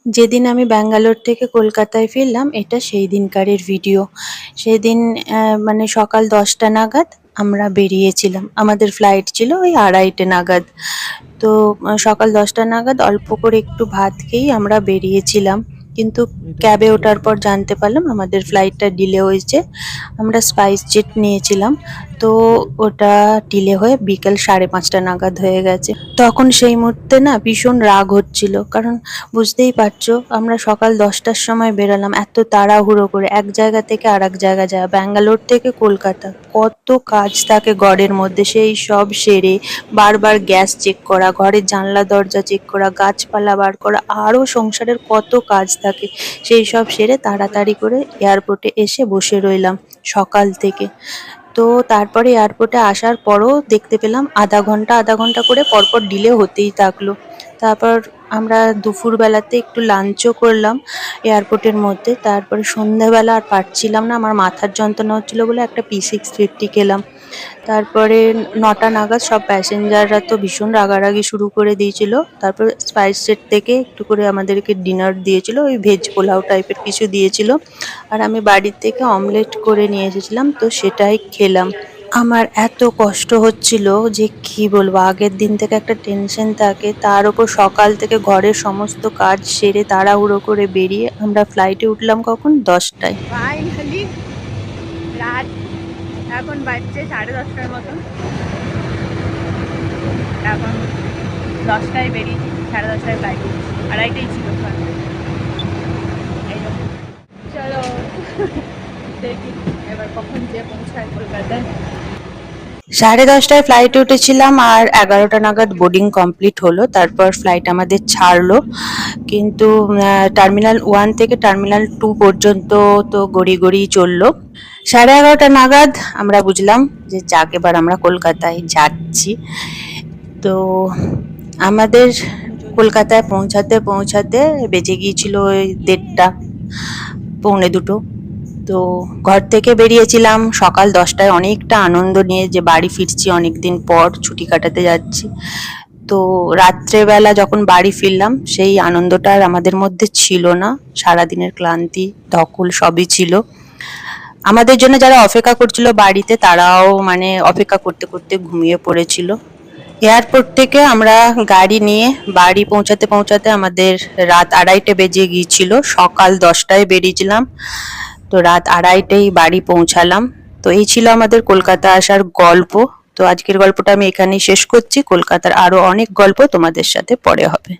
যেদিন আমি ব্যাঙ্গালোর থেকে কলকাতায় ফিরলাম এটা সেই দিনকারের ভিডিও। সেদিন মানে সকাল 10টা নাগাদ আমরা বেরিয়েছিলাম। আমাদের ফ্লাইট ছিল ওই 2:30টে নাগাদ। তো সকাল 10টা নাগাদ অল্প করে একটু ভাত খেয়েই আমরা বেরিয়েছিলাম। কিন্তু ক্যাবে ওঠার পর জানতে পারলাম আমাদের ফ্লাইটটা ডিলে হয়েছে। আমরা স্পাইস জেট নিয়েছিলাম। তো ওটা ডিলে হয়ে বিকেল 5:30টা নাগাদ হয়ে গেছে। তখন সেই মুহূর্তে না ভীষণ রাগ হচ্ছিল। কারণ বুঝতেই পারছো আমরা সকাল 10টার সময় বেরোলাম এত তাড়াহুড়ো করে এক জায়গা থেকে আরেক জায়গা যাওয়া। ব্যাঙ্গালোর থেকে কলকাতা কত কাজ থাকে ঘরের মধ্যে, সেই সব সেরে বারবার গ্যাস চেক করা, ঘরের জানলা দরজা চেক করা, গাছপালা বার করা, আরও সংসারের কত কাজ থাকে। সেই সব সেরে তাড়াতাড়ি করে এয়ারপোর্টে এসে বসে রইলাম সকাল থেকে। তো তারপরে এয়ারপোর্টে আসার পরও দেখতে পেলাম আধা ঘন্টা করে পরপর ডিলে হতেই থাকলো। তারপর আমরা দুপুরবেলাতে একটু লাঞ্চও করলাম এয়ারপোর্টের মধ্যে। তারপরে সন্ধ্যাবেলা আর পারছিলাম না, আমার মাথার যন্ত্রণা হচ্ছিল বলে একটা P650 খেলাম। তারপরে 9টা নাগাদ সব প্যাসেঞ্জাররা তো ভীষণ রাগারাগি শুরু করে দিয়েছিল। তারপর স্পাইস জেট থেকে একটু করে আমাদেরকে ডিনার দিয়েছিল, ওই ভেজ পোলাও টাইপের কিছু দিয়েছিল। আর আমি বাড়ির থেকে অমলেট করে নিয়ে এসেছিলাম, তো সেটাই খেলাম। আমার এত কষ্ট হচ্ছিল যে কি বলবো, আগের দিন থেকে একটা টেনশন থাকে, তার উপর সকাল থেকে ঘরের সমস্ত কাজ সেরে তাড়াহুড়ো করে বেরিয়ে আমরা ফ্লাইটে উঠলাম কখন 10টায়। ফাইনালি রাত এখন বাজছে 10:30টার মতন। এখন 10টায় বেরিয়েছি, 10:30টায় ফ্লাইট, 2:30টাই ছিল। চলো দেখি এবার কখন যে পৌঁছায় কলকাতায়। 10:30টায় ফ্লাইটে উঠেছিলাম আর 11টা নাগাদ বোর্ডিং কমপ্লিট হলো। তারপর ফ্লাইট আমাদের ছাড়লো, কিন্তু টার্মিনাল 1 থেকে টার্মিনাল 2 পর্যন্ত তো গড়িয়ে গড়িয়ে চললো। 11:30টা নাগাদ আমরা বুঝলাম যে যাক এবার আমরা কলকাতায় যাচ্ছি। তো আমাদের কলকাতায় পৌঁছাতে পৌঁছাতে বেজে গিয়েছিল ওই 1:30 পৌনে 2টো। তো ঘর থেকে বেরিয়েছিলাম সকাল 10টায় অনেকটা আনন্দ নিয়ে যে বাড়ি ফিরছি, অনেকদিন পর ছুটি কাটাতে যাচ্ছি। তো রাত্রেবেলা যখন বাড়ি ফিরলাম সেই আনন্দটা আর আমাদের মধ্যে ছিল না। সারাদিনের ক্লান্তি ধকল সবই ছিল। আমাদের জন্য যারা অপেক্ষা করছিল বাড়িতে তারাও মানে অপেক্ষা করতে করতে ঘুমিয়ে পড়েছিল। এয়ারপোর্ট থেকে আমরা গাড়ি নিয়ে বাড়ি পৌঁছাতে পৌঁছাতে আমাদের রাত 2:30 বেজে গিয়েছিল। সকাল 10টায় বেরিয়েছিলাম, তো রাত 2:30টায় বাড়ি পৌঁছালাম। তো এই ছিল আমাদের কলকাতা আসার গল্প। তো আজকের গল্পটা আমি এখানেই শেষ করছি। কলকাতার আরো অনেক গল্প তোমাদের সাথে পরে হবে।